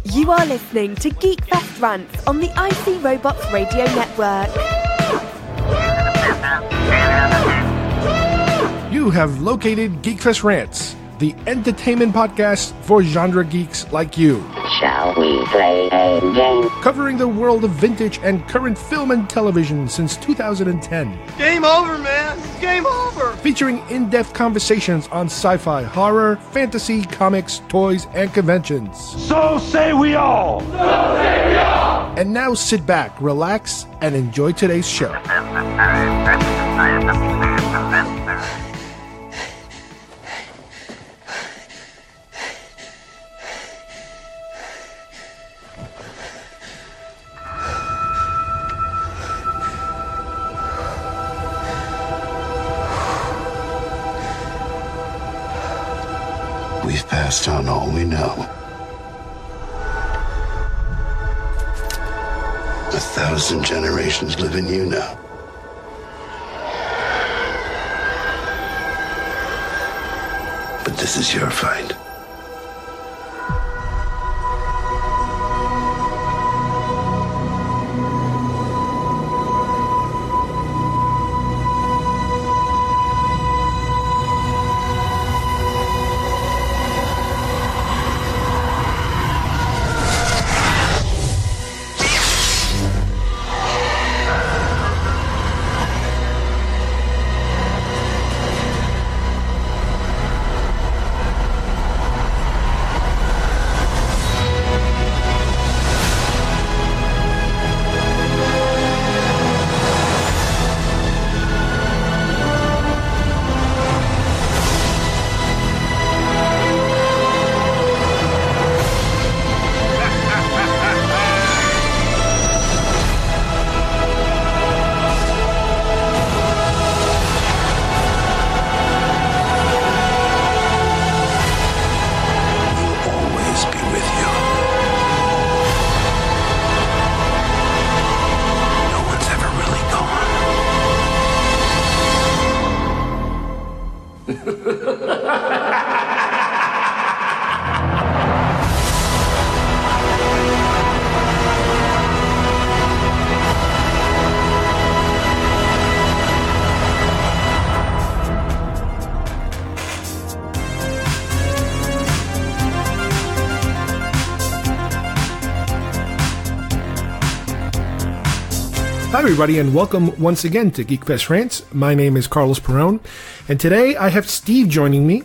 You are listening to GeekFest Rants on the IC Robots Radio Network. You have located GeekFest Rants, the entertainment podcast for genre geeks like you. Shall we play a game? Covering the world of vintage and current film and television since 2010. Game over, man! Game over! Featuring in-depth conversations on sci-fi, horror, fantasy, comics, toys, and conventions. So say we all! So say we all! And now sit back, relax, and enjoy today's show. We've passed on all we know. 1,000 generations live in you now. But this is your fight. Hi everybody, and welcome once again to GeekFest Rants. My name is Carlos Perone, and today I have Steve joining me.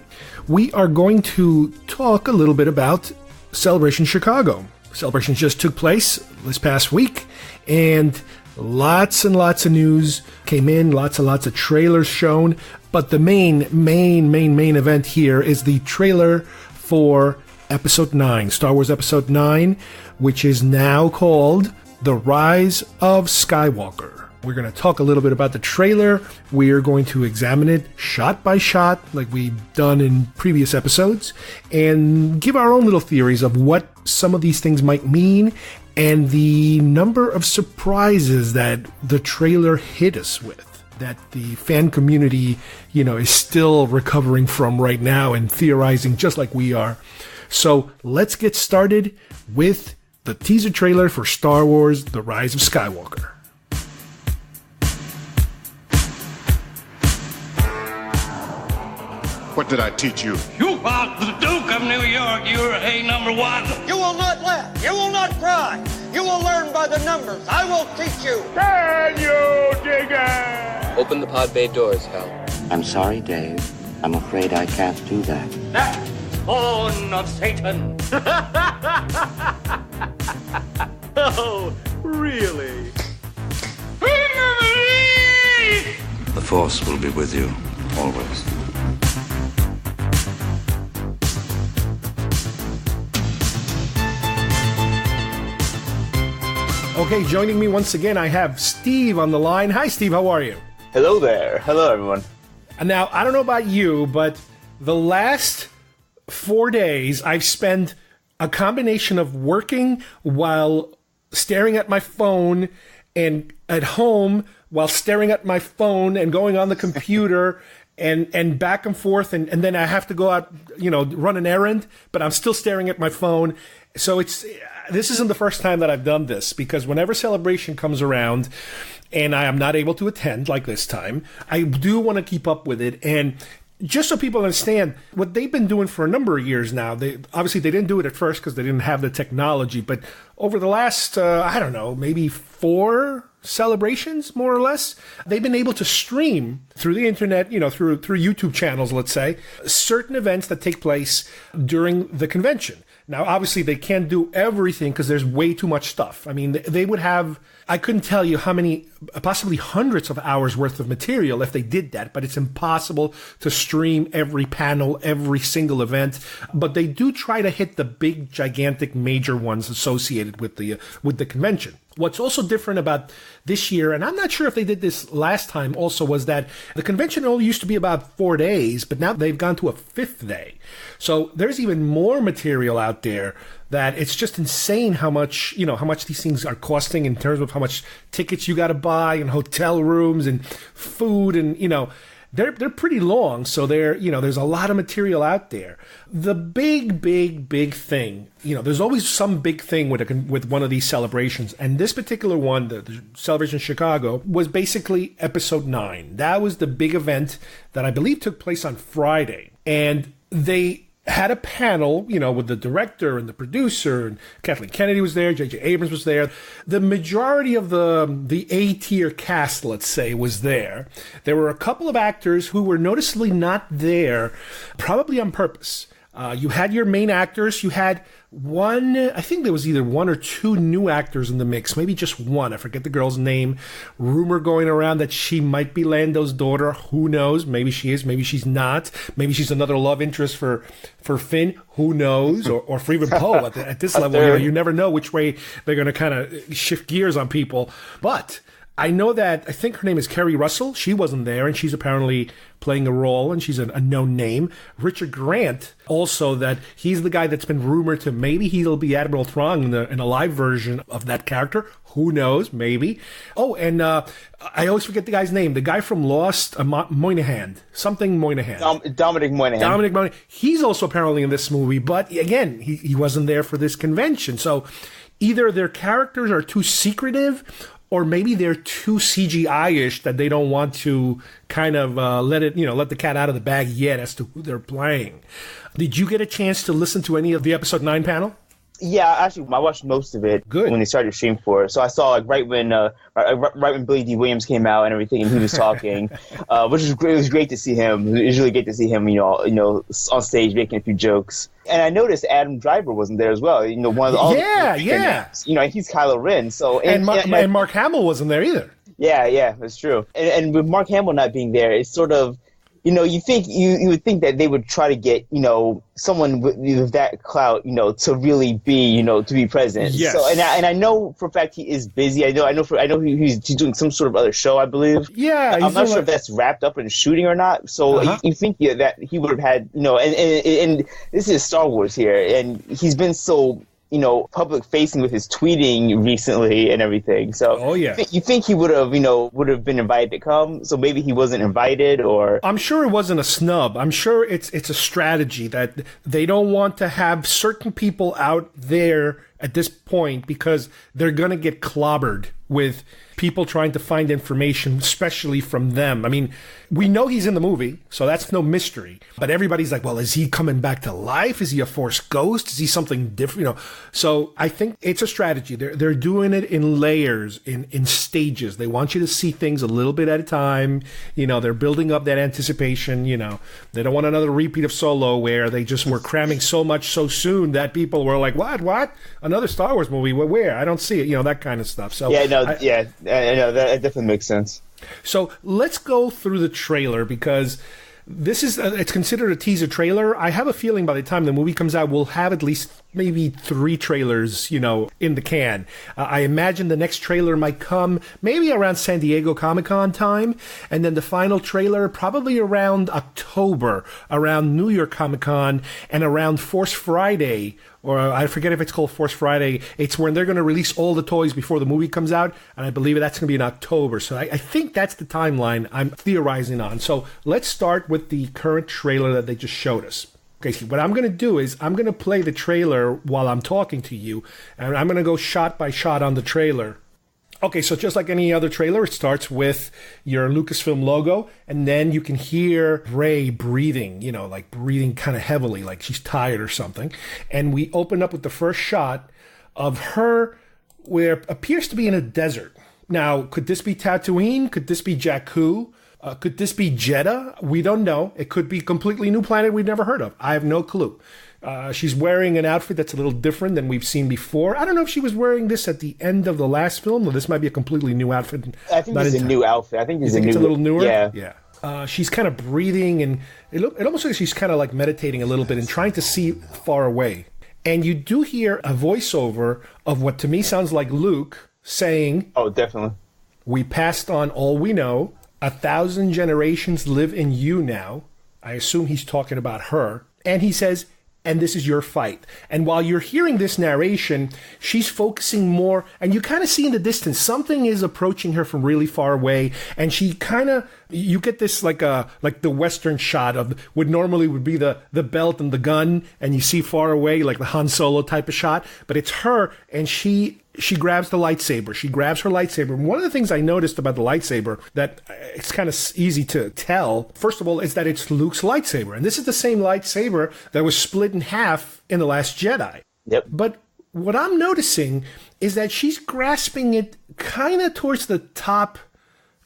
We are going to talk a little bit about Celebration Chicago. Celebration just took place this past week, and lots of news came in, lots of trailers shown, but the main event here is the trailer for Episode 9, Star Wars Episode 9, which is now called The Rise of Skywalker. We're going to talk a little bit about the trailer. We're going to examine it shot by shot, like we've done in previous episodes, and give our own little theories of what some of these things might mean and the number of surprises that the trailer hit us with, that the fan community, is still recovering from right now and theorizing just like we are. So let's get started with the teaser trailer for Star Wars The Rise of Skywalker. What did I teach you? You are the Duke of New York. You're number one. You will not laugh. You will not cry. You will learn by the numbers. I will teach you. Can you dig it? Open the pod bay doors, Hal. I'm sorry, Dave. I'm afraid I can't do that. That born of Satan. Oh, really? The Force will be with you, always. Okay, joining me once again, I have Steve on the line. Hi, Steve, how are you? Hello there. Hello, everyone. Now, I don't know about you, but the last 4 days, I've spent a combination of working while staring at my phone and at home while staring at my phone and going on the computer and back and forth, and then I have to go out, run an errand, but I'm still staring at my phone. So this isn't the first time that I've done this, because whenever Celebration comes around and I am not able to attend, like this time, I do want to keep up with it. And just so people understand what they've been doing for a number of years now, they didn't do it at first because they didn't have the technology, but over the last, maybe 4 celebrations, more or less, they've been able to stream through the internet, through YouTube channels, let's say, certain events that take place during the convention. Now, obviously, they can't do everything because there's way too much stuff. I mean, they would have, I couldn't tell you how many, possibly hundreds of hours worth of material if they did that, but it's impossible to stream every panel, every single event. But they do try to hit the big, gigantic, major ones associated with the convention. What's also different about this year, and I'm not sure if they did this last time also, was that the convention only used to be about 4 days, but now they've gone to a 5th day. So there's even more material out there that it's just insane how much these things are costing in terms of how much tickets you got to buy and hotel rooms and food, and, they're pretty long, so there's a lot of material out there. The big thing, there's always some big thing with one of these celebrations, and this particular one, the Celebration Chicago, was basically Episode 9. That was the big event that I believe took place on Friday, and they had a panel, with the director and the producer, and Kathleen Kennedy was there, J.J. Abrams was there. The majority of the A-tier cast, let's say, was there. There were a couple of actors who were noticeably not there, probably on purpose. You had your main actors. You had I think there was either 1 or 2 new actors in the mix, maybe just one. I forget the girl's name. Rumor going around that she might be Lando's daughter. Who knows? Maybe she is. Maybe she's not. Maybe she's another love interest for Finn. Who knows? Or for even Poe at this level. You never know which way they're going to kind of shift gears on people. But I know that, I think her name is Kerry Russell. She wasn't there, and she's apparently playing a role, and she's a known name. Richard Grant, also, that he's the guy that's been rumored to, maybe he'll be Admiral Thrawn in a live version of that character. Who knows? Maybe. Oh, and I always forget the guy's name. The guy from Lost, Moynihan. Something Moynihan. Dominic Moynihan. He's also apparently in this movie, but again, he wasn't there for this convention. So either their characters are too secretive, or maybe they're too CGI-ish that they don't want to kind of let the cat out of the bag yet as to who they're playing. Did you get a chance to listen to any of the Episode 9 panel? Yeah, actually, I watched most of it. Good. When they started to stream for it. So I saw right when Billy D. Williams came out and everything, and he was talking, which was great. It was great to see him. It was really great to see him, on stage making a few jokes. And I noticed Adam Driver wasn't there as well. One of the names. He's Kylo Ren. So and Mark Hamill wasn't there either. Yeah, that's true. And with Mark Hamill not being there, it's sort of, you would think that they would try to get, someone with that clout, to really be, to be present. Yes. So, and I know for a fact he is busy. I know he's doing some sort of other show, I believe. Yeah. I'm not sure if that's wrapped up in shooting or not. So you think that he would have had, and this is Star Wars here, and he's been so, public facing with his tweeting recently and everything. So you think he would have been invited to come. So maybe he wasn't invited, or I'm sure it wasn't a snub. I'm sure it's a strategy that they don't want to have certain people out there at this point because they're going to get clobbered with people trying to find information, especially from them. I mean, we know he's in the movie, so that's no mystery. But everybody's like, well, is he coming back to life? Is he a Force ghost? Is he something different? So I think it's a strategy. They're doing it in layers, in stages. They want you to see things a little bit at a time. They're building up that anticipation. They don't want another repeat of Solo where they just were cramming so much so soon that people were like, what? Another Star Wars movie? Where? I don't see it. That kind of stuff. So I know that definitely makes sense. So let's go through the trailer because this is it's considered a teaser trailer. I have a feeling by the time the movie comes out, we'll have at least maybe 3 trailers, in the can. I imagine the next trailer might come maybe around San Diego Comic-Con time, and then the final trailer probably around October, around New York Comic-Con, and around Force Friday, or I forget if it's called Force Friday. It's when they're going to release all the toys before the movie comes out, and I believe that's going to be in October. So I think that's the timeline I'm theorizing on. So let's start with the current trailer that they just showed us. Okay, so what I'm going to do is I'm going to play the trailer while I'm talking to you, and I'm going to go shot by shot on the trailer. Okay, so just like any other trailer, it starts with your Lucasfilm logo, and then you can hear Rey breathing, like breathing kind of heavily, like she's tired or something. And we open up with the first shot of her where it appears to be in a desert. Now, could this be Tatooine? Could this be Jakku? Could this be Jeddah? We don't know. It could be a completely new planet we've never heard of. I have no clue. She's wearing an outfit that's a little different than we've seen before. I don't know if she was wearing this at the end of the last film, or this might be a completely new outfit. I think it's a new outfit. I think it's a little newer? Yeah. She's kind of breathing, and it almost looks like she's kind of like meditating a little bit and trying to see far away. And you do hear a voiceover of what to me sounds like Luke saying, "Oh, definitely. We passed on all we know. 1,000 generations live in you now." I assume he's talking about her. And he says, "And this is your fight." And while you're hearing this narration, she's focusing more, and you kind of see in the distance, something is approaching her from really far away. And she kind of, you get this like the Western shot of what normally would be the belt and the gun, and you see far away, like the Han Solo type of shot. But it's her, and she grabs the lightsaber. She grabs her lightsaber. And one of the things I noticed about the lightsaber that it's kind of easy to tell, first of all, is that it's Luke's lightsaber. And this is the same lightsaber that was split in half in The Last Jedi. Yep. But what I'm noticing is that she's grasping it kind of towards the top,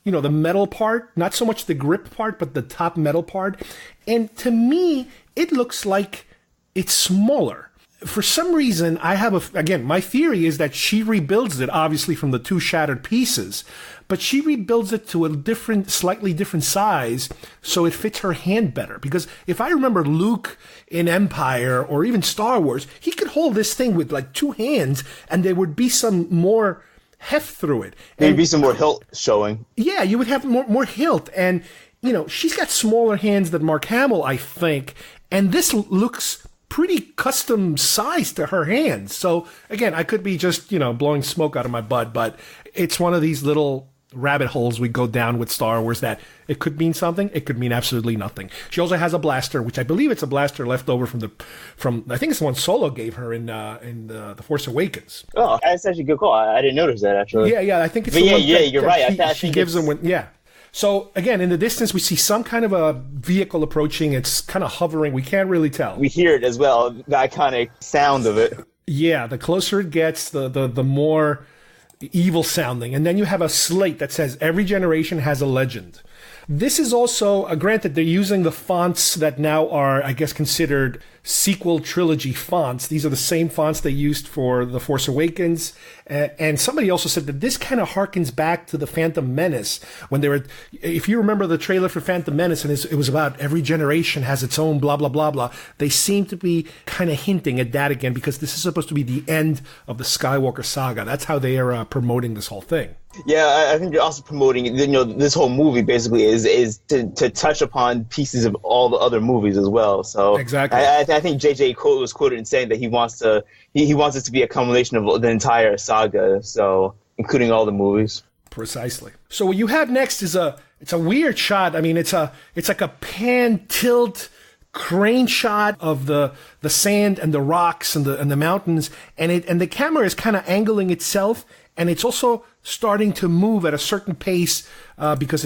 the metal part, not so much the grip part, but the top metal part. And to me, it looks like it's smaller. For some reason, I have my theory is that she rebuilds it, obviously, from the 2 shattered pieces, but she rebuilds it to a slightly different size, so it fits her hand better. Because if I remember Luke in Empire, or even Star Wars, he could hold this thing with like 2 hands, and there would be some more heft through it. There'd be some more hilt showing. Yeah, you would have more hilt, and, she's got smaller hands than Mark Hamill, I think, and this looks pretty custom size to her hands. So again, I could be just, blowing smoke out of my butt, but it's one of these little rabbit holes we go down with Star Wars that it could mean something, it could mean absolutely nothing. She also has a blaster, which I believe it's a blaster left over from I think it's the one Solo gave her in The Force Awakens. Oh, that's actually a good call. I didn't notice that, actually. Yeah, I think it's but the one you're right. She gives them So, again, in the distance, we see some kind of a vehicle approaching. It's kind of hovering. We can't really tell. We hear it as well, the iconic sound of it. Yeah, the closer it gets, the more evil sounding. And then you have a slate that says, "Every generation has a legend." This is also, granted, they're using the fonts that now are, I guess, considered sequel trilogy fonts. These are the same fonts they used for The Force Awakens. And somebody also said that this kind of harkens back to The Phantom Menace, when they were, if you remember the trailer for Phantom Menace, and it was about every generation has its own blah, blah, blah, blah. They seem to be kind of hinting at that again, because this is supposed to be the end of the Skywalker saga. That's how they are promoting this whole thing. Yeah, I think you're also promoting, this whole movie basically is to touch upon pieces of all the other movies as well. So exactly, I think JJ was quoted in saying that he wants it to be a culmination of the entire saga, so including all the movies. Precisely. So what you have next is it's a weird shot. I mean, it's like a pan tilt crane shot of the sand and the rocks and the mountains, and the camera is kind of angling itself. And it's also starting to move at a certain pace because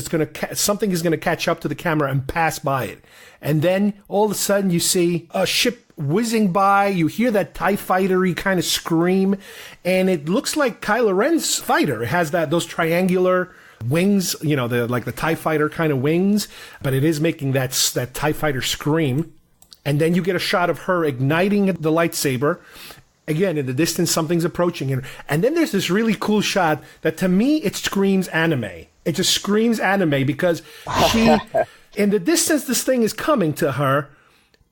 something is going to catch up to the camera and pass by it. And then all of a sudden you see a ship whizzing by. You hear that TIE fighter-y kind of scream. And it looks like Kylo Ren's fighter. It has those triangular wings, the TIE fighter kind of wings. But it is making that TIE fighter scream. And then you get a shot of her igniting the lightsaber. Again, in the distance, something's approaching her. And then there's this really cool shot that, to me, it screams anime. It just screams anime because in the distance, this thing is coming to her.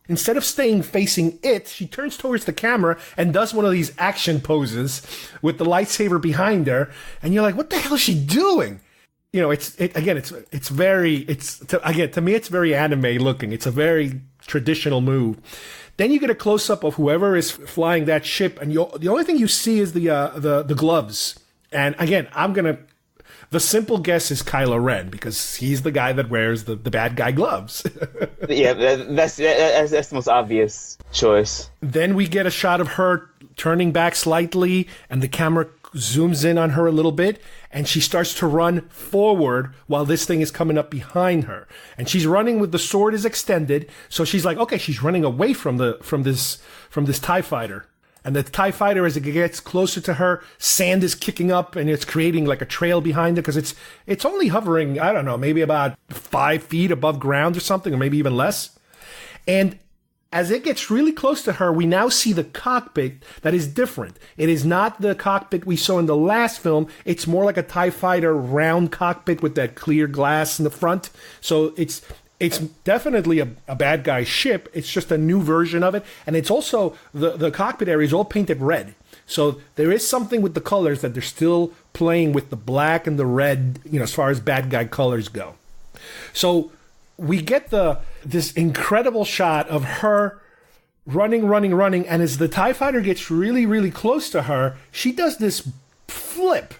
Instead of staying facing it, she turns towards the camera and does one of these action poses with the lightsaber behind her. And you're like, what the hell is she doing? You know, to me, it's very anime looking. It's a very traditional move. Then you get a close up of whoever is flying that ship, and the only thing you see is the gloves. And again, the simple guess is Kylo Ren, because he's the guy that wears the bad guy gloves. Yeah, that's the most obvious choice. Then we get a shot of her turning back slightly, and the camera zooms in on her a little bit, and she starts to run forward while this thing is coming up behind her. And she's running with the sword is extended, so she's like, okay, she's running away from this TIE fighter. And the TIE fighter, as it gets closer to her, sand is kicking up and it's creating like a trail behind it, because it's only hovering, I don't know, maybe about 5 feet above ground or something, or maybe even less. And as it gets really close to her, we now see the cockpit that is different. It is not the cockpit we saw in the last film. It's more like a TIE fighter round cockpit with that clear glass in the front. So it's definitely a bad guy ship. It's just a new version of it. And it's also, the cockpit area is all painted red. So there is something with the colors that they're still playing with the black and the red, as far as bad guy colors go. So we get this incredible shot of her running. And as the TIE fighter gets really, really close to her, she does this flip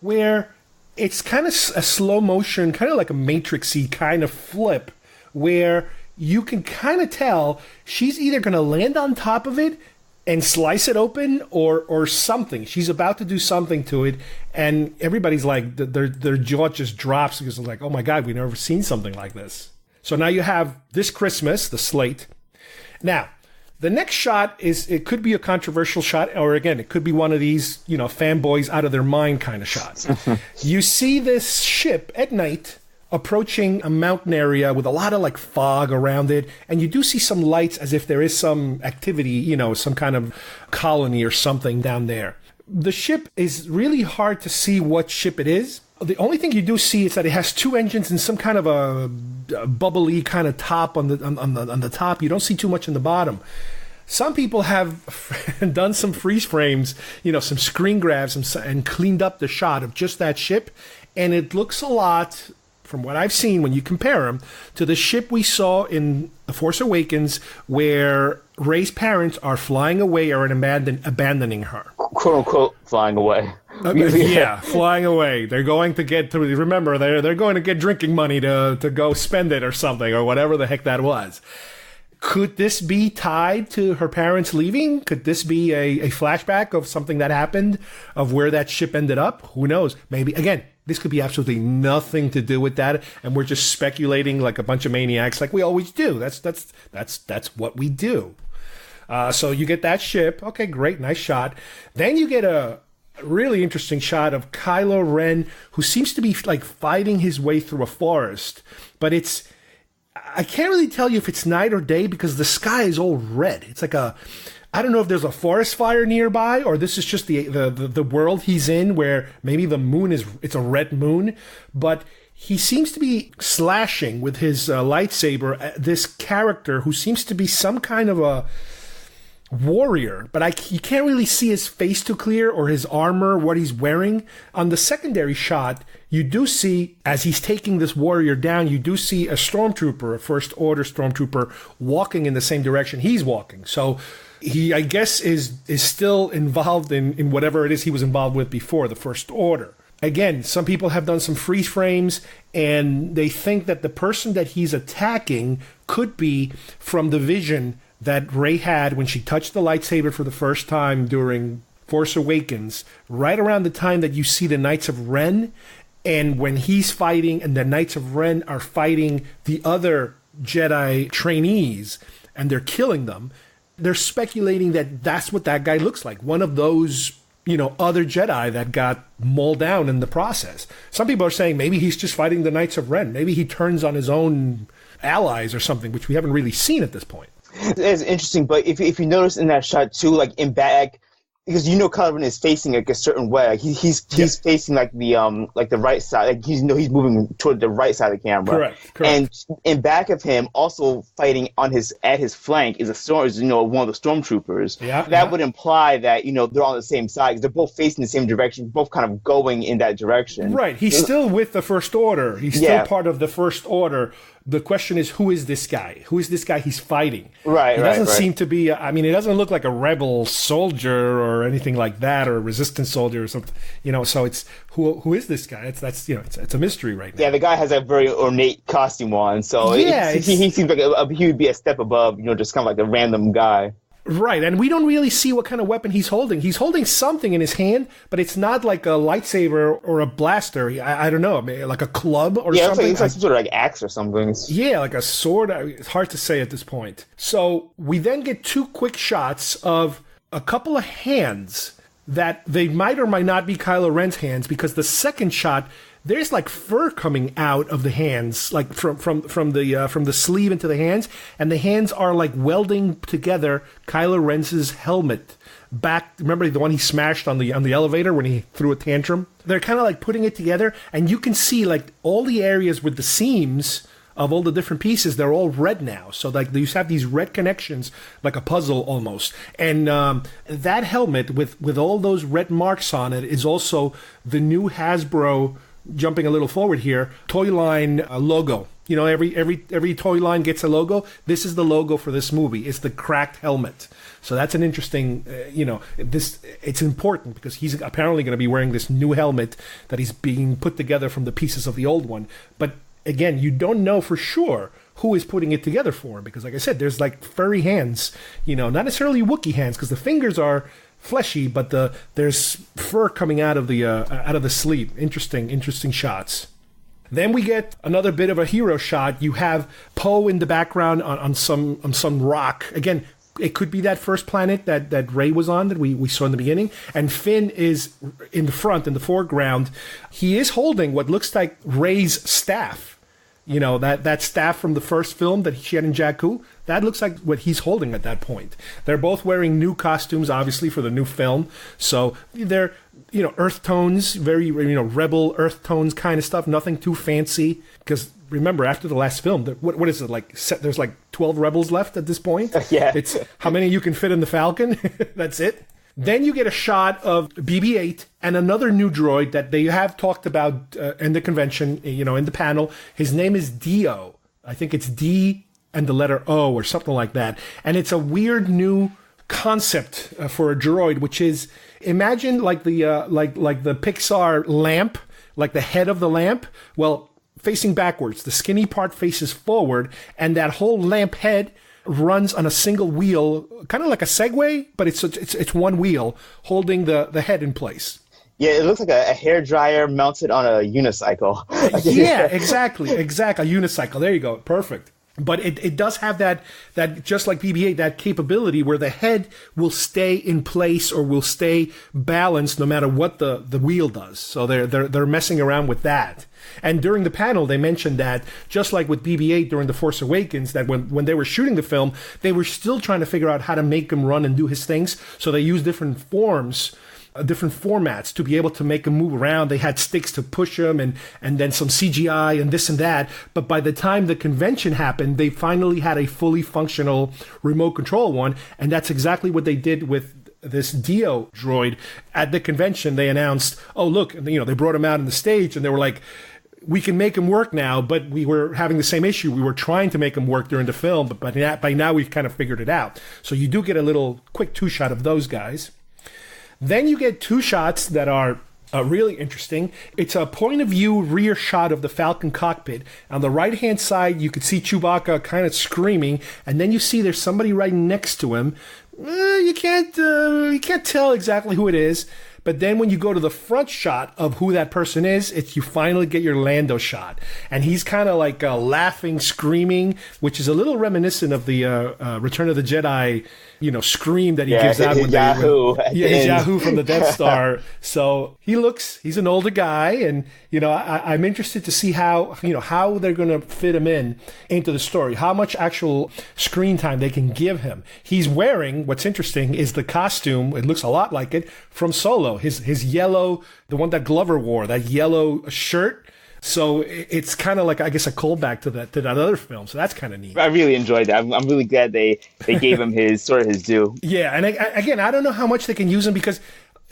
where it's kind of a slow motion, kind of like a Matrix-y kind of flip, where you can kind of tell she's either going to land on top of it and slice it open or something. She's about to do something to it, and everybody's like, their jaw just drops because they're like, oh my God, we've never seen something like this. So now you have this Christmas, the slate. Now, the next shot it could be a controversial shot, or again, it could be one of these, fanboys out of their mind kind of shots. You see this ship at night approaching a mountain area with a lot of like fog around it, and you do see some lights as if there is some activity, some kind of colony or something down there. The ship is really hard to see what ship it is. The only thing you do see is that it has 2 engines and some kind of a bubbly kind of top on the top. You don't see too much in the bottom. Some people have done some freeze frames, some screen grabs and cleaned up the shot of just that ship, and it looks a lot, from what I've seen when you compare them, to the ship we saw in The Force Awakens, where Rey's parents are flying away or abandoning her. Quote unquote flying away. Yeah, flying away. They're going to remember, they're going to get drinking money to go spend it or something, or whatever the heck that was. Could this be tied to her parents leaving? Could this be a flashback of something that happened, of where that ship ended up? Who knows? Maybe, again, this could be absolutely nothing to do with that, and we're just speculating like a bunch of maniacs, like we always do. That's what we do. So you get that ship. Okay, great, nice shot. Then you get a really interesting shot of Kylo Ren, who seems to be like fighting his way through a forest, but I can't really tell you if it's night or day because the sky is all red. It's like I don't know if there's a forest fire nearby, or this is just the world he's in, where maybe the moon it's a red moon, but he seems to be slashing with his lightsaber this character who seems to be some kind of a warrior, but you can't really see his face too clear, or his armor, what he's wearing. On the secondary shot, you do see, as he's taking this warrior down, you do see a stormtrooper, a First Order stormtrooper, walking in the same direction he's walking. So he, I guess, is still involved in whatever it is he was involved with before, the First Order. Again, some people have done some freeze frames, and they think that the person that he's attacking could be from the vision that Rey had when she touched the lightsaber for the first time during Force Awakens, right around the time that you see the Knights of Ren, and when he's fighting and the Knights of Ren are fighting the other Jedi trainees and they're killing them, they're speculating that that's what that guy looks like. One of those, other Jedi that got mauled down in the process. Some people are saying maybe he's just fighting the Knights of Ren. Maybe he turns on his own allies or something, which we haven't really seen at this point. It's interesting, but if you notice in that shot too, like in back, because Kylo Ren is facing like a certain way. Like he's facing like the right side. Like he's moving toward the right side of the camera. Correct. And in back of him, also fighting at his flank is one of the stormtroopers. Yeah. That would imply that they're on the same side. They're both facing the same direction, both kind of going in that direction. Right. He's still with the First Order. He's still part of the First Order. The question is, who is this guy? Who is this guy he's fighting? Right. He doesn't seem to be. It doesn't look like a rebel soldier or anything like that, or a resistance soldier or something. So it's who is this guy? It's a mystery right now. Yeah, the guy has a very ornate costume on, so he seems like he would be a step above, just kind of like a random guy. Right, and we don't really see what kind of weapon he's holding. He's holding something in his hand, but it's not like a lightsaber or a blaster. I don't know, like a club or something. Yeah, it's like some sort of like axe or something. Yeah, like a sword. It's hard to say at this point. So we then get 2 quick shots of a couple of hands that they might or might not be Kylo Ren's hands, because the second shot, there's like fur coming out of the hands, like from the sleeve into the hands, and the hands are like welding together Kylo Ren's helmet back. Remember the one he smashed on the elevator when he threw a tantrum? They're kind of like putting it together, and you can see like all the areas with the seams of all the different pieces, they're all red now. So like you have these red connections, like a puzzle almost. And that helmet with all those red marks on it is also the new Hasbro, jumping a little forward here, toy line logo. Every toy line gets a logo. This is the logo for this movie. It's the cracked helmet. So that's an interesting, it's important because he's apparently going to be wearing this new helmet that he's being put together from the pieces of the old one. But again, you don't know for sure who is putting it together for him, because like I said, there's like furry hands, not necessarily Wookiee hands, because the fingers are fleshy, but there's fur coming out of the sleeve. Interesting shots. Then we get another bit of a hero shot. You have Poe in the background on some rock. Again, it could be that first planet that Rey was on that we saw in the beginning. And Finn is in the front, in the foreground. He is holding what looks like Rey's staff. That staff from the first film that she had in Jakku. That looks like what he's holding at that point. They're both wearing new costumes, obviously, for the new film. So they're, earth tones, very, rebel earth tones kind of stuff. Nothing too fancy. Because remember, after the last film, what is it like? There's like 12 rebels left at this point. Yeah. It's how many you can fit in the Falcon. That's it. Then you get a shot of BB-8 and another new droid that they have talked about in the convention, in the panel. His name is Dio. I think it's D and the letter O or something like that. And it's a weird new concept for a droid, which is, imagine like the Pixar lamp, like the head of the lamp. Well, facing backwards. The skinny part faces forward, and that whole lamp head runs on a single wheel, kind of like a Segway, but it's one wheel holding the head in place. Yeah, it looks like a hairdryer mounted on a unicycle. Yeah, exactly. A unicycle. There you go. Perfect. But it does have that just like BB-8, that capability where the head will stay in place or will stay balanced no matter what the wheel does. So they're messing around with that. And during the panel, they mentioned that just like with BB-8 during The Force Awakens, that when they were shooting the film, they were still trying to figure out how to make him run and do his things. So they used different formats to be able to make him move around. They had sticks to push him and then some CGI and this and that. But by the time the convention happened, they finally had a fully functional remote control one. And that's exactly what they did with this Dio droid. At the convention, they announced, oh, look, they brought him out on the stage and they were like, we can make him work now, but we were having the same issue. We were trying to make him work during the film, but by now we've kind of figured it out. So you do get a little quick 2-shot of those guys. Then you get 2 shots that are really interesting. It's a point-of-view rear shot of the Falcon cockpit. On the right-hand side, you can see Chewbacca kind of screaming, and then you see there's somebody right next to him. You can't tell exactly who it is, But then when you go to the front shot of who that person is, you finally get your Lando shot. And he's kind of like laughing, screaming, which is a little reminiscent of the Return of the Jedi, scream that he gives out when Yahoo! His Yahoo from the Death Star. So he's an older guy, and I'm interested to see how they're going to fit him into the story, how much actual screen time they can give him. He's wearing, what's interesting is the costume, it looks a lot like it, from Solo, his yellow, the one that Glover wore, that yellow shirt. So it's kind of like, I guess, a callback to that other film. So that's kind of neat. I really enjoyed that. I'm really glad they gave him his due. Yeah, and again, I don't know how much they can use him, because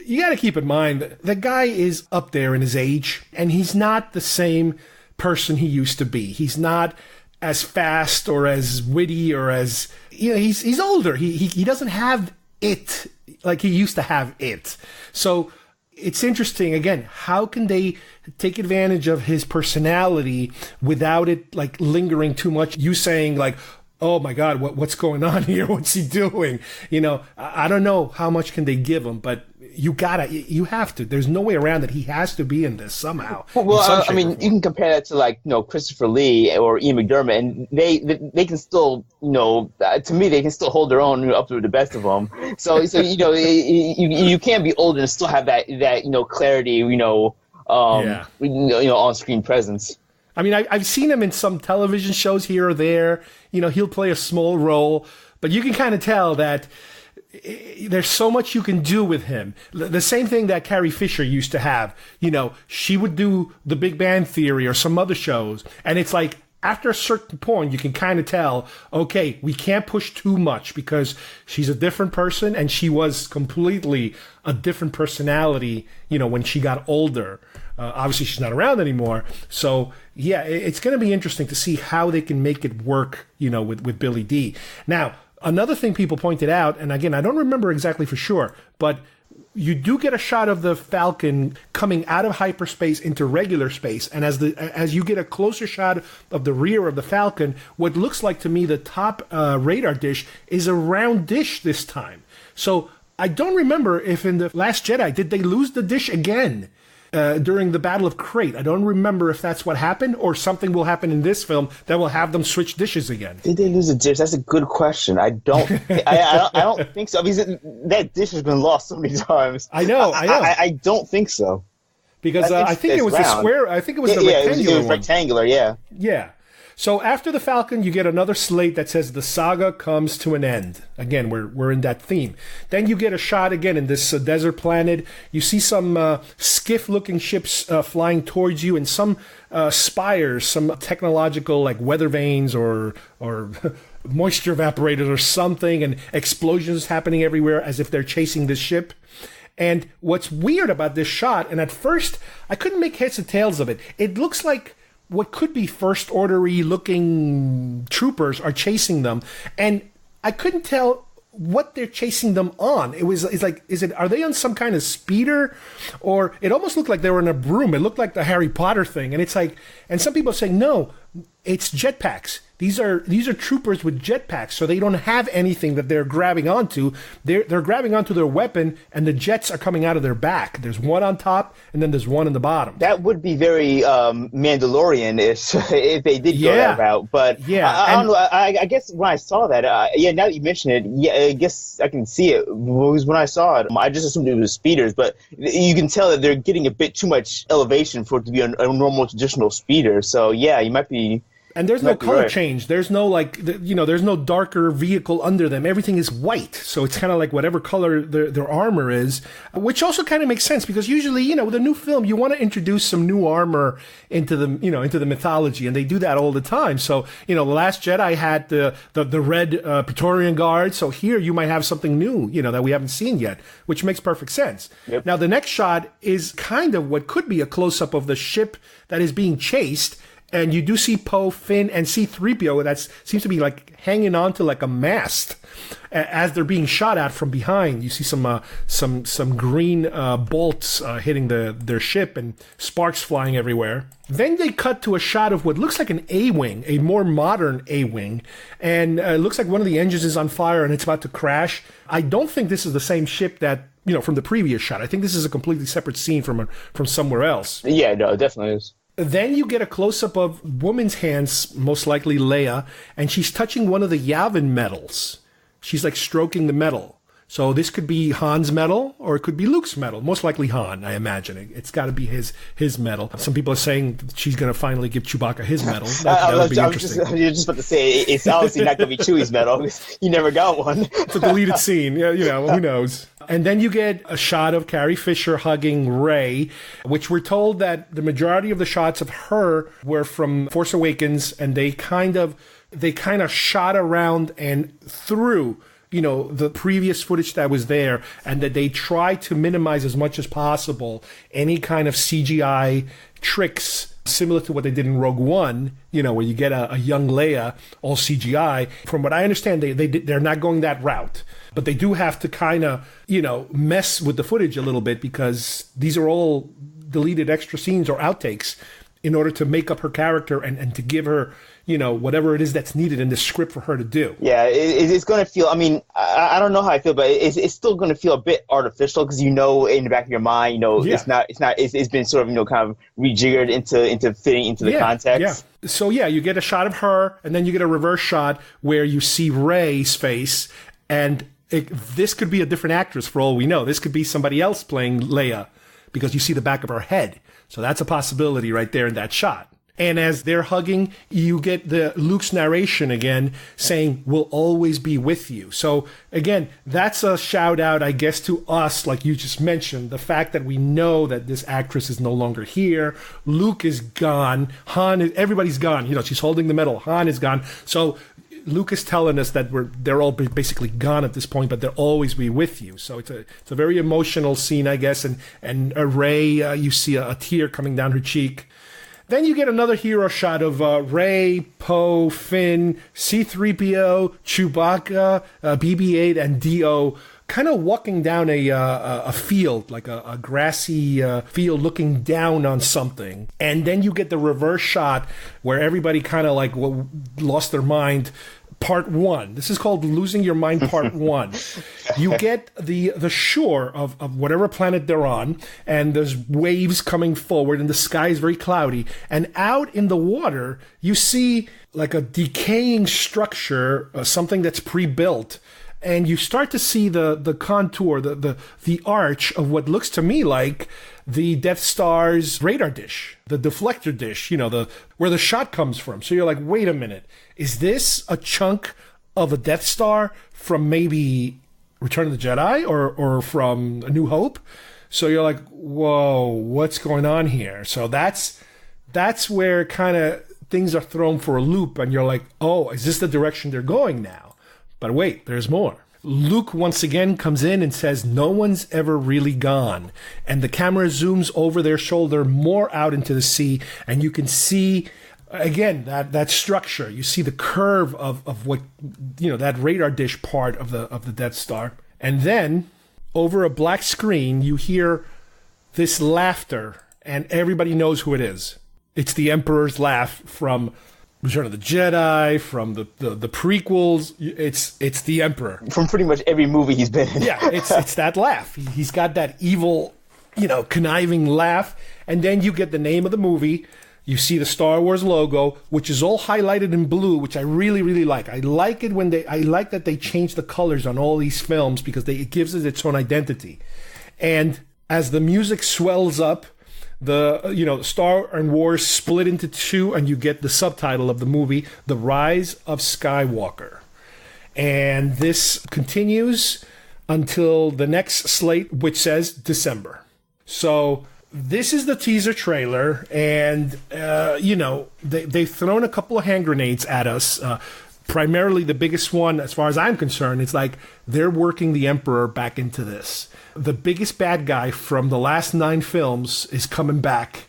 you got to keep in mind the guy is up there in his age, and he's not the same person he used to be. He's not as fast or as witty or as he's older. He doesn't have it like he used to have it. So it's interesting, again, how can they take advantage of his personality without it like lingering too much? You saying like, oh my God, what's going on here? What's he doing? I don't know how much can they give him, but you have to. There's no way around it. He has to be in this somehow. Well, you can compare that to Christopher Lee or Ian McDermott, and they can still, to me, they can still hold their own up to the best of them. So you can't be older and still have that clarity, on-screen presence. I mean, I've seen him in some television shows here or there. He'll play a small role, but you can kind of tell that there's so much you can do with him. The same thing that Carrie Fisher used to have. She would do The Big Bang Theory or some other shows, and it's like, after a certain point, you can kind of tell, okay, we can't push too much because she's a different person, and she was completely a different personality, when she got older. Obviously, she's not around anymore. So, yeah, it's going to be interesting to see how they can make it work, with Billy Dee. Now, another thing people pointed out, and again, I don't remember exactly for sure, but you do get a shot of the Falcon coming out of hyperspace into regular space, and as you get a closer shot of the rear of the Falcon, what looks like to me the top radar dish is a round dish this time. So I don't remember if in The Last Jedi, did they lose the dish again during the Battle of Crate? I don't remember if that's what happened, or something will happen in this film that will have them switch dishes again. Did they lose a dish? That's a good question. I don't think so. Because that dish has been lost so many times. I know. I don't think so. Because I think it was round. The square. I think it was the rectangular one. Rectangular, yeah. Yeah. So after the Falcon, you get another slate that says the saga comes to an end. Again, we're in that theme. Then you get a shot again in this desert planet. You see some skiff-looking ships flying towards you, and some spires, some technological like weather vanes or moisture evaporators or something, and explosions happening everywhere as if they're chasing this ship. And what's weird about this shot, and at first I couldn't make heads or tails of it, it looks like what could be first ordery looking troopers are chasing them, and I couldn't tell what they're chasing them on. Are they on some kind of speeder? Or it almost looked like they were in a broom. It looked like the Harry Potter thing. And it's like, and some people are saying, no, it's jetpacks. These are troopers with jetpacks, so they don't have anything that they're grabbing onto. They're grabbing onto their weapon, and the jets are coming out of their back. There's one on top, and then there's one in the bottom. That would be very Mandalorian-ish if they did go that route. But yeah, I don't know. I guess when I saw that, now that you mention it, I guess I can see it. Because when I saw it, I just assumed it was speeders, but you can tell that they're getting a bit too much elevation for it to be a normal traditional speeder. So yeah, you might be. And there's no color change. There's no there's no darker vehicle under them. Everything is white. So it's kind of like whatever color their armor is, which also kind of makes sense because usually, with a new film, you want to introduce some new armor into the mythology, and they do that all the time. So, The Last Jedi had the red Praetorian Guard. So here you might have something new, that we haven't seen yet, which makes perfect sense. Yep. Now, the next shot is kind of what could be a close-up of the ship that is being chased. And you do see Poe, Finn, and C-3PO that seems to be like hanging on to like a mast as they're being shot at from behind. You see some green bolts hitting their ship and sparks flying everywhere. Then they cut to a shot of what looks like an A-wing, a more modern A-wing, and it looks like one of the engines is on fire and it's about to crash. I don't think this is the same ship that from the previous shot. I think this is a completely separate scene from somewhere else. Yeah, no, it definitely is. Then you get a close-up of woman's hands, most likely Leia, and she's touching one of the Yavin medals. She's like stroking the medal. So this could be Han's medal, or it could be Luke's medal. Most likely Han, I imagine. It's got to be his medal. Some people are saying she's going to finally give Chewbacca his medal. That would be interesting. I was just about to say, it's obviously not going to be Chewie's medal, because he never got one. It's a deleted scene. Yeah, who knows? And then you get a shot of Carrie Fisher hugging Rey, which we're told that the majority of the shots of her were from Force Awakens, and they kind of shot around and through the previous footage that was there, and that they try to minimize as much as possible any kind of CGI tricks similar to what they did in Rogue One, where you get a young Leia all CGI. From what I understand, they're not going that route. But they do have to kind of, mess with the footage a little bit, because these are all deleted extra scenes or outtakes in order to make up her character and to give her, whatever it is that's needed in the script for her to do. Yeah, it's going to feel, I don't know how I feel, but it's still going to feel a bit artificial, because in the back of your mind, it's been sort of, kind of rejiggered into fitting into the context. Yeah. So you get a shot of her, and then you get a reverse shot where you see Rey's face, and this could be a different actress for all we know. This could be somebody else playing Leia, because you see the back of her head. So that's a possibility right there in that shot. And as they're hugging, you get the Luke's narration again saying, "We'll always be with you." So again, that's a shout out, I guess, to us, like you just mentioned, the fact that we know that this actress is no longer here. Luke is gone. Everybody's gone. She's holding the medal. Han is gone. So Luke is telling us that they're all basically gone at this point, but they'll always be with you. So it's a very emotional scene, I guess. And Rey, you see a tear coming down her cheek. Then you get another hero shot of Rey, Poe, Finn, C-3PO, Chewbacca, BB-8, and D-O kind of walking down a field, like a grassy field, looking down on something. And then you get the reverse shot where everybody kind of like lost their mind. Part 1. This is called Losing Your Mind Part 1. You get the shore of whatever planet they're on, and there's waves coming forward, and the sky is very cloudy. And out in the water, you see like a decaying structure, something that's pre-built. And you start to see the contour, the arch of what looks to me like the Death Star's radar dish, the deflector dish, where the shot comes from. So you're like, wait a minute, is this a chunk of a Death Star from maybe Return of the Jedi or from A New Hope? So you're like, whoa, what's going on here? So that's where kind of things are thrown for a loop, and you're like, oh, is this the direction they're going now? But wait, there's more. Luke once again comes in and says, "No one's ever really gone." And the camera zooms over their shoulder more out into the sea, and you can see, again, that structure. You see the curve of what, that radar dish part of the Death Star. And then, over a black screen, you hear this laughter, and everybody knows who it is. It's the Emperor's laugh from Return of the Jedi, from the prequels. It's the Emperor. From pretty much every movie he's been in. Yeah, it's that laugh. He's got that evil, conniving laugh. And then you get the name of the movie. You see the Star Wars logo, which is all highlighted in blue, which I really, really like. I like that they change the colors on all these films, because it gives it its own identity. And as the music swells up, the Star and Wars split into two, and you get the subtitle of the movie, The Rise of Skywalker. And this continues until the next slate, which says December. So this is the teaser trailer, and they've thrown a couple of hand grenades at us. Primarily the biggest one, as far as I'm concerned, it's like they're working the Emperor back into this. The biggest bad guy from the last 9 films is coming back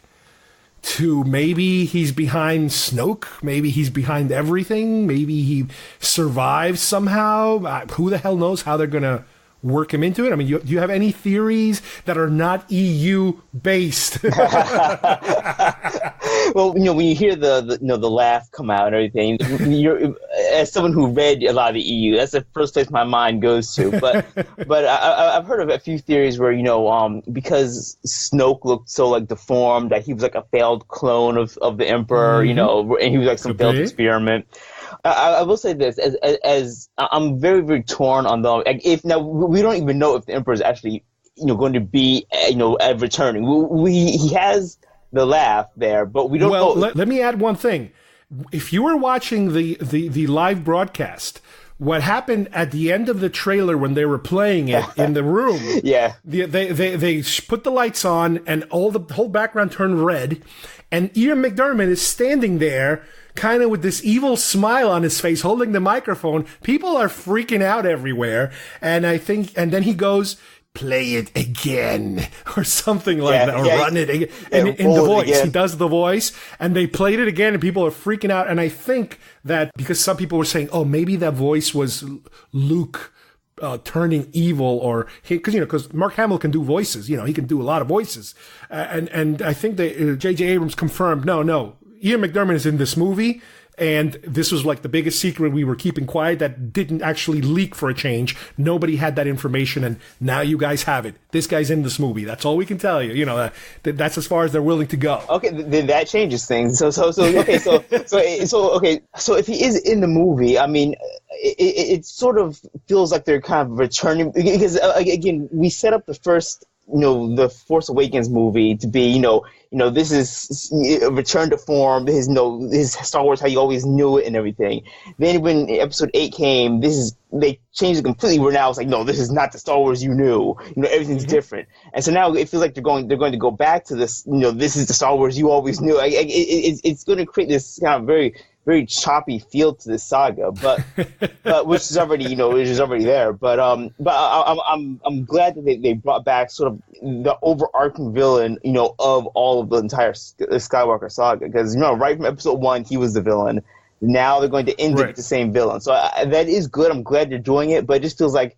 to, maybe he's behind Snoke, maybe he's behind everything, maybe he survives somehow. Who the hell knows how they're going to work him into it? I mean, do you have any theories that are not EU based? Well, when you hear the laugh come out and everything, you're, as someone who read a lot of the EU, that's the first place my mind goes to. But I've heard of a few theories where because Snoke looked so like deformed that he was like a failed clone of the Emperor, and he was like some failed experiment. I will say this, as I'm very, very torn on the if now we don't even know if the Emperor is actually going to be returning. He has the laugh there, but we don't know. Let me add one thing. If you were watching the live broadcast, what happened at the end of the trailer when they were playing it in the room, they put the lights on and the whole background turned red, and Ian McDiarmid is standing there kind of with this evil smile on his face, holding the microphone. People are freaking out everywhere, and then he goes, "Play it again," or something like that, or run it again. And in the voice, he does the voice, and they played it again, and people are freaking out. And I think that because some people were saying, "Oh, maybe that voice was Luke turning evil," or because Mark Hamill can do voices, he can do a lot of voices, and I think that J.J. Abrams confirmed, no, Ian McDiarmid is in this movie. And this was like the biggest secret we were keeping quiet that didn't actually leak for a change. Nobody had that information, and now you guys have it. This guy's in this movie. That's all we can tell you. That's as far as they're willing to go. Okay, then that changes things. So if he is in the movie, I mean, it sort of feels like they're kind of returning because again, we set up the first. The Force Awakens movie to be, this is a return to form. This is, his Star Wars how you always knew it and everything. Then when Episode 8 came, they changed it completely. Where now it's like, no, this is not the Star Wars you knew. Everything's different. And so now it feels like they're going to go back to this. this is the Star Wars you always knew. It's going to create this kind of very, very choppy feel to this saga, but which is already there. But I'm glad that they brought back sort of the overarching villain, of all of the entire Skywalker saga. Because right from Episode 1, he was the villain. Now they're going to end it with the same villain. So that is good. I'm glad they're doing it, but it just feels like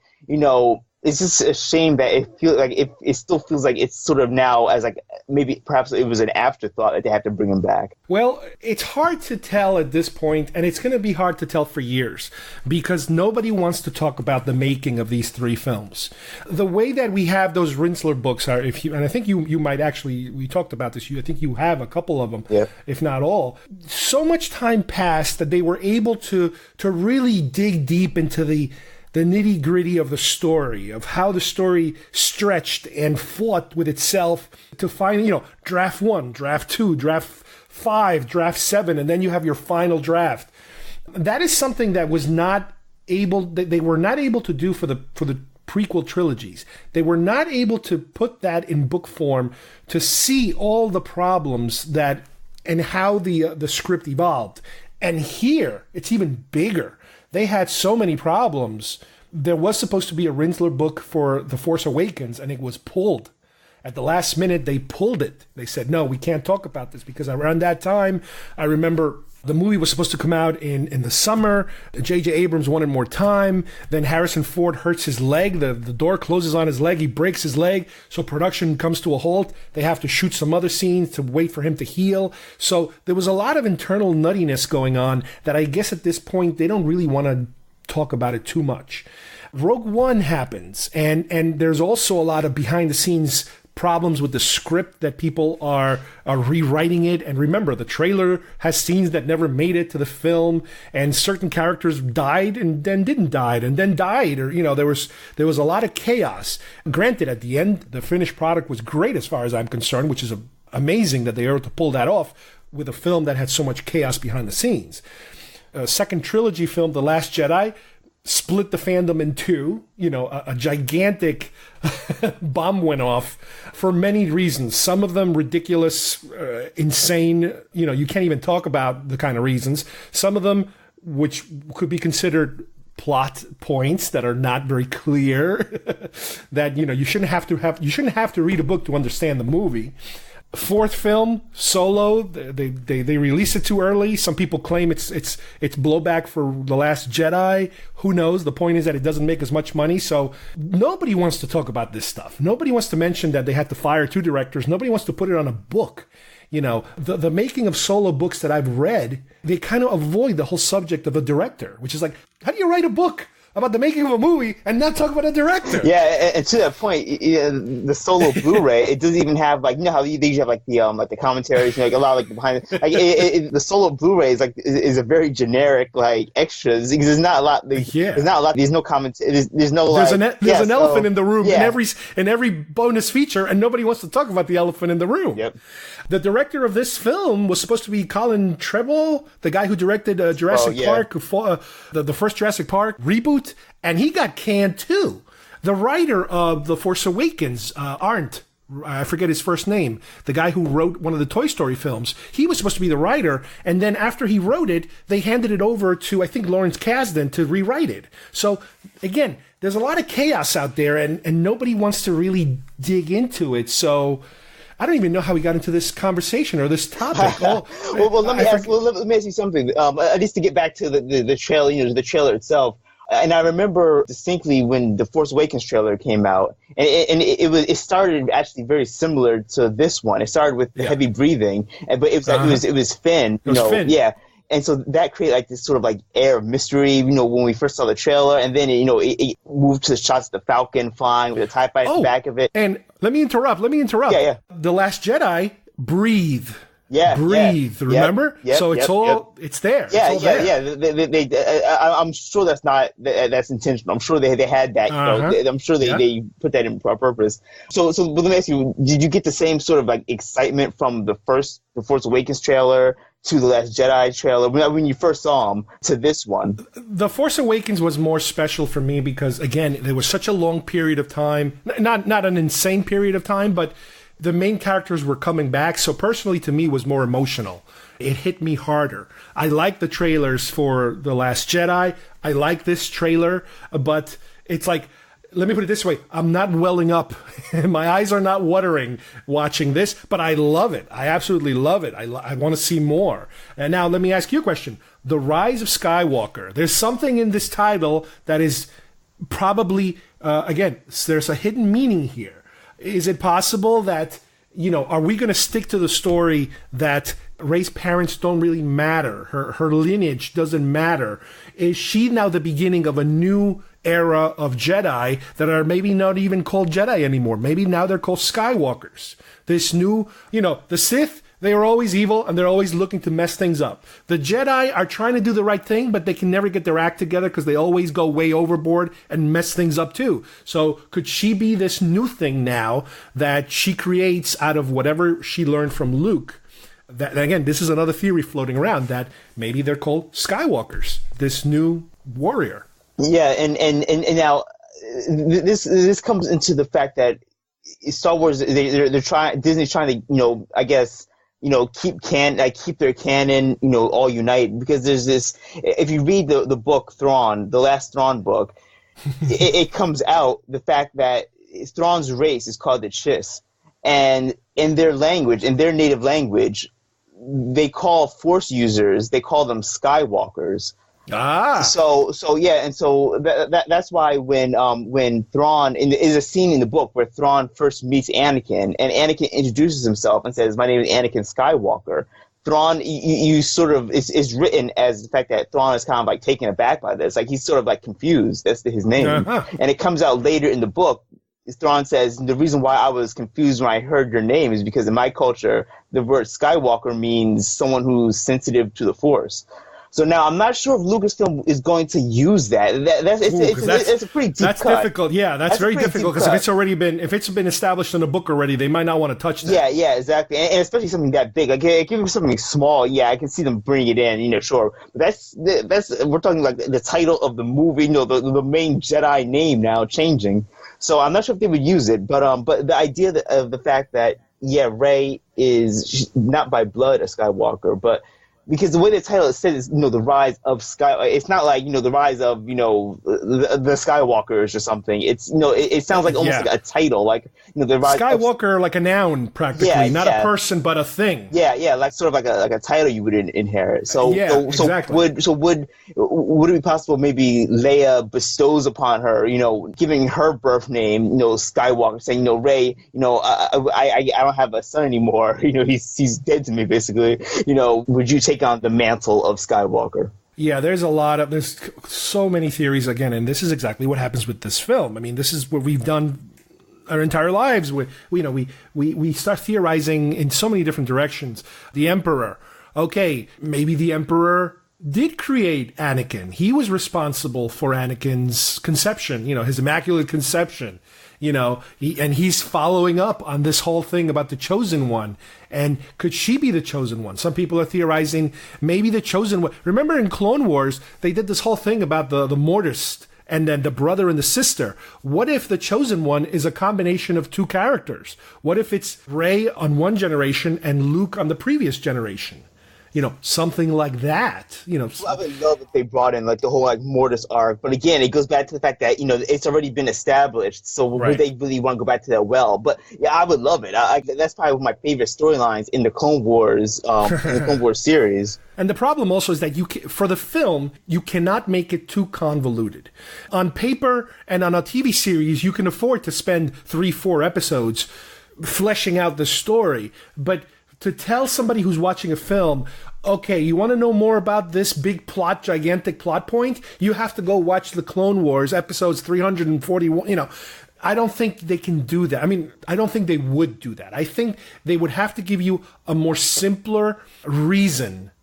it's just a shame that it still feels like it's sort of now as like maybe perhaps it was an afterthought that they have to bring him back. Well, it's hard to tell at this point, and it's going to be hard to tell for years because nobody wants to talk about the making of these three films. The way that we have those Rinsler books are, and I think you might actually, we talked about this, I think you have a couple of them, if not all. So much time passed that they were able to really dig deep into the nitty-gritty of the story, of how the story stretched and fought with itself to find, draft 1, draft 2, draft 5, draft 7, and then you have your final draft. That is something that they were not able to do for the prequel trilogies. They were not able to put that in book form to see all the problems and how the script evolved. And here, it's even bigger. They had so many problems. There was supposed to be a Rinsler book for The Force Awakens, and it was pulled. At the last minute, they pulled it. They said, no, we can't talk about this, because around that time, I remember the movie was supposed to come out in the summer. J.J. Abrams wanted more time. Then Harrison Ford hurts his leg. The door closes on his leg. He breaks his leg. So production comes to a halt. They have to shoot some other scenes to wait for him to heal. So there was a lot of internal nuttiness going on that I guess at this point they don't really want to talk about it too much. Rogue One happens, and there's also a lot of behind-the-scenes problems with the script that people are rewriting it. And remember, the trailer has scenes that never made it to the film, and certain characters died and then didn't die and then died, or there was a lot of chaos. Granted, at the end, the finished product was great as far as I'm concerned, which is amazing that they were able to pull that off with a film that had so much chaos behind the scenes. Second trilogy film, The Last Jedi, split the fandom in two. A gigantic bomb went off for many reasons. Some of them ridiculous, insane. You can't even talk about the kind of reasons. Some of them, which could be considered plot points that are not very clear, that you shouldn't have to read a book to understand the movie. Fourth film, Solo, they released it too early. Some people claim it's blowback for The Last Jedi. Who knows? The point is that it doesn't make as much money, so nobody wants to talk about this stuff. Nobody wants to mention that they had to fire 2 directors. Nobody wants to put it on a book. You know, the making of Solo books that I've read, they kind of avoid the whole subject of a director, which is like, how do you write a book about the making of a movie and not talk about a director? Yeah, and to that point, the Solo Blu-ray, it doesn't even have, like, you know how they usually have like the commentaries, you know, like a lot of like the behind the Solo Blu-ray is a very generic like extras because there's not a lot. There's no commentary. There's no. There's an elephant in the room in every bonus feature, and nobody wants to talk about the elephant in the room. Yep. The director of this film was supposed to be Colin Trevorrow, the guy who directed Jurassic Park, the first Jurassic Park reboot, and he got canned too. The writer of The Force Awakens, Arndt, I forget his first name, the guy who wrote one of the Toy Story films, he was supposed to be the writer, and then after he wrote it, they handed it over to, I think, Lawrence Kasdan to rewrite it. So, again, there's a lot of chaos out there, and nobody wants to really dig into it, so I don't even know how we got into this conversation or this topic. Let me ask you something. At least to get back to the trailer, you know, the trailer itself. And I remember distinctly when the Force Awakens trailer came out, and it started actually very similar to this one. It started with the heavy breathing, but it was Finn, Finn. Yeah. And so that created like this sort of like air of mystery, you know, when we first saw the trailer, and then it moved to the shots of the Falcon flying with a TIE fighter in the back of it. And let me interrupt. Yeah. The Last Jedi, breathe. Yeah, breathe. Yeah, remember? Yep, so it's it's there. I'm sure that's intentional. I'm sure they had that. I'm sure they put that in purpose. So but let me ask you: did you get the same sort of like excitement from the Force Awakens trailer to the Last Jedi trailer when you first saw them to this one? The Force Awakens was more special for me because, again, there was such a long period of time, not an insane period of time, but the main characters were coming back. So personally, to me, it was more emotional. It hit me harder. I like the trailers for The Last Jedi. I like this trailer, but it's like, let me put it this way. I'm not welling up. My eyes are not watering watching this, but I love it. I absolutely love it. I want to see more. And now let me ask you a question. The Rise of Skywalker. There's something in this title that is probably, again, there's a hidden meaning here. Is it possible that, are we going to stick to the story that Rey's parents don't really matter? Her lineage doesn't matter. Is she now the beginning of a new era of Jedi that are maybe not even called Jedi anymore? Maybe now they're called Skywalkers. This new, the Sith, they are always evil and they're always looking to mess things up. The Jedi are trying to do the right thing, but they can never get their act together because they always go way overboard and mess things up too. So could she be this new thing now that she creates out of whatever she learned from Luke? That, again, this is another theory floating around that maybe they're called Skywalkers, this new warrior. Yeah, and now this comes into the fact that Star Wars, Disney's trying to, I guess, keep their canon, all united, because there's this. If you read the book Thrawn, the last Thrawn book, it comes out the fact that Thrawn's race is called the Chiss, and in their language, in their native language, they call Force users, they call them Skywalkers. So yeah, and so that's why when Thrawn is a scene in the book where Thrawn first meets Anakin, and Anakin introduces himself and says, "My name is Anakin Skywalker." Thrawn, you sort of is written as the fact that Thrawn is kind of like taken aback by this, like he's sort of like confused. That's his name, and it comes out later in the book. Thrawn says, the reason why I was confused when I heard your name is because in my culture, the word Skywalker means someone who's sensitive to the Force. So now I'm not sure if Lucasfilm is going to use that. It's a pretty deep That's cut. Difficult. Yeah, that's very difficult because if it's been established in a book already, they might not want to touch that. Yeah, exactly, and especially something that big. Like, if it was something small, yeah, I can see them bringing it in. Sure. But that's we're talking like the title of the movie. The main Jedi name now changing. So I'm not sure if they would use it, but the idea of the fact that Rey is not by blood a Skywalker, but because the way the title is said is, the rise of Sky. It's not like, the rise of, the Skywalkers or something. It's, it sounds like almost like a title, like, the rise Skywalker, like a noun, practically, not a person, but a thing. Yeah, like sort of like a title you would inherit. So, exactly. would it be possible maybe Leia bestows upon her, giving her birth name, Skywalker, saying, Rey, I don't have a son anymore. He's dead to me, basically. Would you take on the mantle of Skywalker? Yeah, there's so many theories again, and this is exactly what happens with this film. I mean, this is what we've done our entire lives. We start theorizing in so many different directions. The Emperor. Okay, maybe the Emperor did create Anakin. He was responsible for Anakin's conception, his immaculate conception. And he's following up on this whole thing about the Chosen One. And could she be the Chosen One? Some people are theorizing maybe the Chosen One. Remember in Clone Wars, they did this whole thing about the Mortist and then the brother and the sister. What if the Chosen One is a combination of two characters? What if it's Rey on one generation and Luke on the previous generation? Something like that. I would love if they brought in like the whole like Mortis arc, but again, it goes back to the fact that it's already been established. So would they really want to go back to that well? But yeah, I would love it. That's probably one of my favorite storylines in the Clone Wars, in the Clone Wars series. And the problem also is that for the film, you cannot make it too convoluted. On paper and on a TV series, you can afford to spend 3-4 episodes fleshing out the story, but to tell somebody who's watching a film, okay, you want to know more about this big plot, gigantic plot point? You have to go watch the Clone Wars episodes 341. I don't think they can do that. I mean, I don't think they would do that. I think they would have to give you a more simpler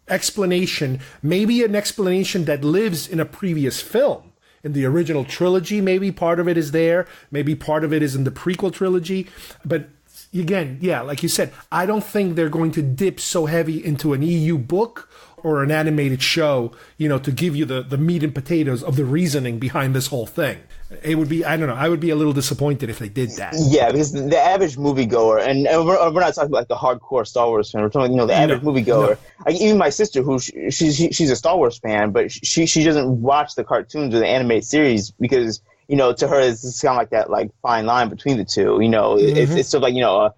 explanation, maybe an explanation that lives in a previous film. In the original trilogy, maybe part of it is there. Maybe part of it is in the prequel trilogy. But again, yeah, like you said, I don't think they're going to dip so heavy into an EU book or an animated show, to give you the meat and potatoes of the reasoning behind this whole thing. It would be, I don't know, I would be a little disappointed if they did that. Yeah, because the average moviegoer, and we're not talking about like the hardcore Star Wars fan, we're talking, the average moviegoer. Like, even my sister, who she's a Star Wars fan, but she doesn't watch the cartoons or the animated series because, to her, it's kind of like that, like, fine line between the two. It's sort of like,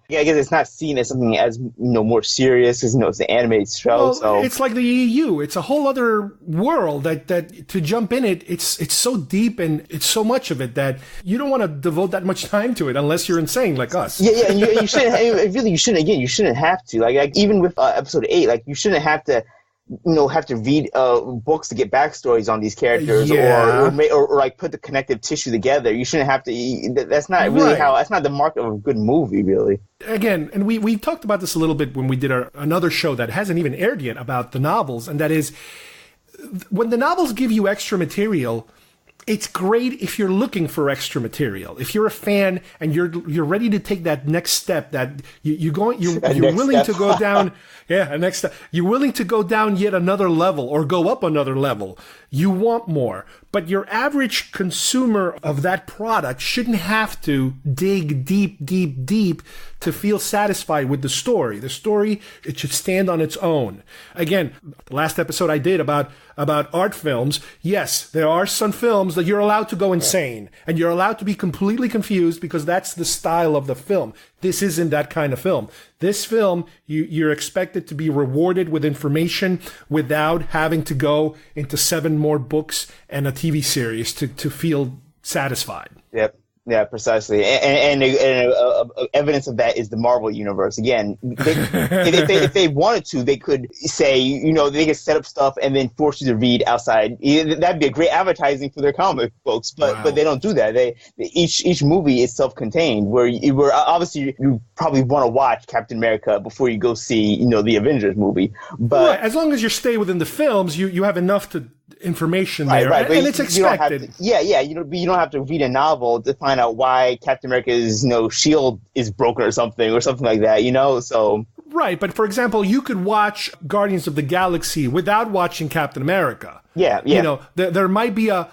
I guess it's not seen as something as, more serious because, it's an animated show. Well, so it's like the EU. It's a whole other world that to jump in it, it's so deep and it's so much of it that you don't want to devote that much time to it unless you're insane like us. Yeah, and you shouldn't, really, you shouldn't have to. Like even with episode 8, like, you shouldn't have to read books to get backstories on these characters, or like put the connective tissue together. You shouldn't have to. That's not really that's not the mark of a good movie, really. Again, and we talked about this a little bit when we did another show that hasn't even aired yet about the novels, and that is when the novels give you extra material. It's great if you're looking for extra material. If you're a fan and you're ready to take that next step, that you're willing to go down, next step. You're willing to go down yet another level or go up another level. You want more. But your average consumer of that product shouldn't have to dig deep to feel satisfied with the story. The story, it should stand on its own. Again, the last episode I did about art films, yes, there are some films that you're allowed to go insane and you're allowed to be completely confused because that's the style of the film. This isn't that kind of film. This film, you're expected to be rewarded with information without having to go into 7 more books and a TV series to feel satisfied. Yep. Yeah, precisely. And evidence of that is the Marvel Universe. Again, if they wanted to, they could say, they could set up stuff and then force you to read outside. That'd be a great advertising for their comic books, but they don't do that. Each movie is self-contained, where obviously you probably want to watch Captain America before you go see, the Avengers movie. But as long as you stay within the films, you have enough information there, and it's expected. You don't have to read a novel to find out why Captain America's shield is broken or something like that. So right. But for example, you could watch Guardians of the Galaxy without watching Captain America. Yeah. There might be a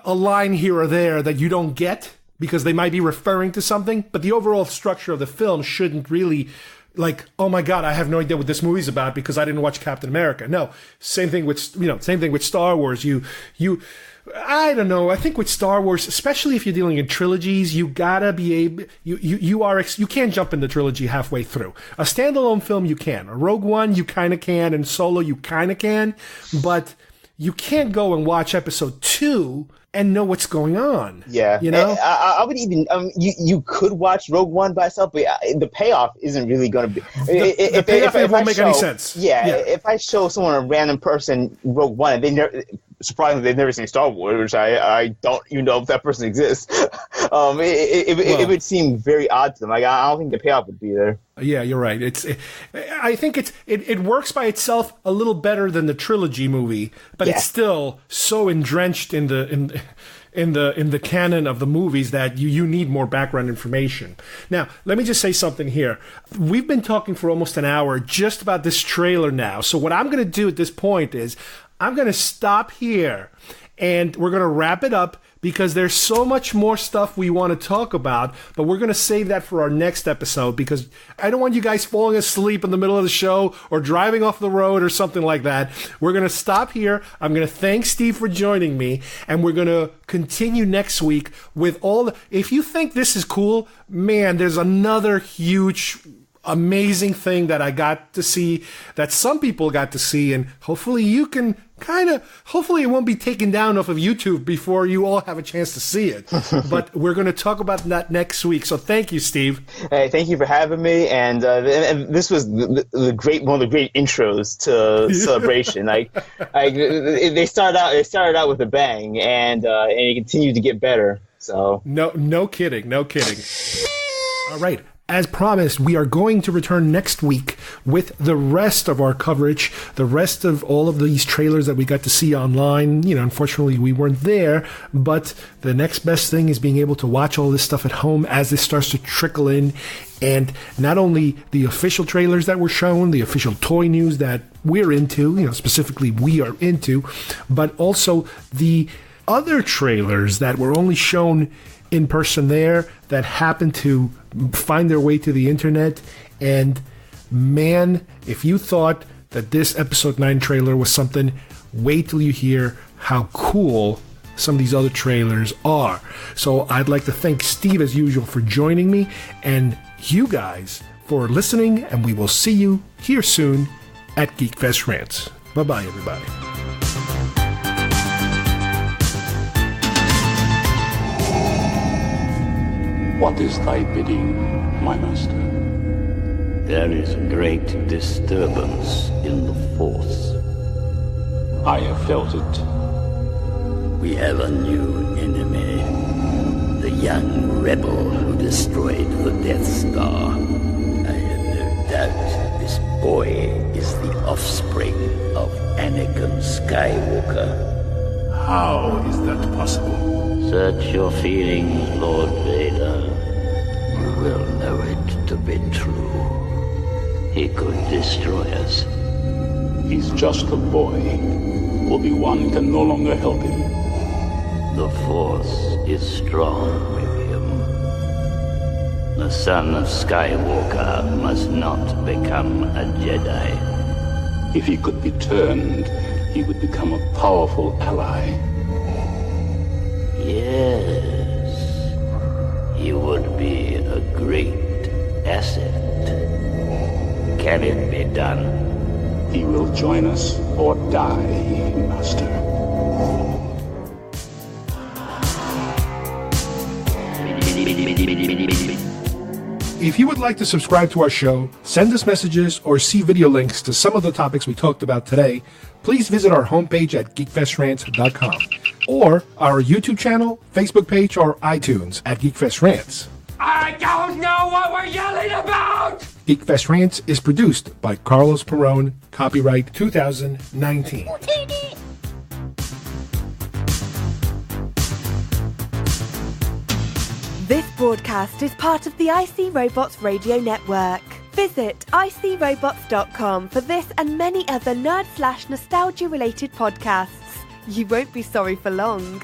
line here or there that you don't get because they might be referring to something, but the overall structure of the film shouldn't really like, oh my God, I have no idea what this movie's about because I didn't watch Captain America. No, same thing with Star Wars. I don't know. I think with Star Wars, especially if you're dealing in trilogies, you gotta be able. You can't jump in the trilogy halfway through. A standalone film, you can. A Rogue One, you kind of can, and Solo, you kind of can, but you can't go and watch Episode 2 and know what's going on. Yeah, you know. I would even you could watch Rogue One by itself, but the payoff isn't really going to be. The payoff won't make any sense. Yeah, if I show someone, a random person, Rogue One, and they never. Surprisingly, they've never seen Star Wars, which I don't even know if that person exists. It would seem very odd to them. Like, I don't think the payoff would be there. Yeah, you're right. I think it works by itself a little better than the trilogy movie, but it's still so entrenched in the canon of the movies that you need more background information. Now, let me just say something here. We've been talking for almost an hour just about this trailer now. So what I'm going to do at this point is I'm going to stop here and we're going to wrap it up because there's so much more stuff we want to talk about, but we're going to save that for our next episode because I don't want you guys falling asleep in the middle of the show or driving off the road or something like that. We're going to stop here. I'm going to thank Steve for joining me, and we're going to continue next week with if you think this is cool, man, there's another huge amazing thing that I got to see, that some people got to see, and hopefully you can hopefully it won't be taken down off of YouTube before you all have a chance to see it. But we're going to talk about that next week. So thank you, Steve. Hey, thank you for having me. And this was one of the great intros to Celebration. They started out with a bang, and it continued to get better. So no kidding. All right. As promised, we are going to return next week with the rest of our coverage, the rest of all of these trailers that we got to see online. Unfortunately, we weren't there, but the next best thing is being able to watch all this stuff at home as this starts to trickle in. And not only the official trailers that were shown, the official toy news that we're into, specifically we are into, but also the other trailers that were only shown in person there that happened to find their way to the internet. And man, if you thought that this episode 9 trailer was something, wait till you hear how cool some of these other trailers are. So I'd like to thank Steve as usual for joining me, and you guys for listening, and we will see you here soon at GeekFest Rants. Bye-bye, everybody. What is thy bidding, my master? There is great disturbance in the Force. I have felt it. We have a new enemy. The young rebel who destroyed the Death Star. I have no doubt this boy is the offspring of Anakin Skywalker. How is that possible? Search your feelings, Lord Vader. You will know it to be true. He could destroy us. He's just a boy. Obi-Wan can no longer help him. The Force is strong with him. The son of Skywalker must not become a Jedi. If he could be turned, he would become a powerful ally. Yes, he would be a great asset. Can it be done? He will join us or die, Master. If you would like to subscribe to our show, send us messages, or see video links to some of the topics we talked about today, please visit our homepage at geekfestrants.com or our YouTube channel, Facebook page, or iTunes at GeekFest Rants. I don't know what we're yelling about! GeekFest Rants is produced by Carlos Perón, copyright 2019. This broadcast is part of the IC Robots Radio Network. Visit icrobots.com for this and many other nerd/nostalgia related podcasts. You won't be sorry for long.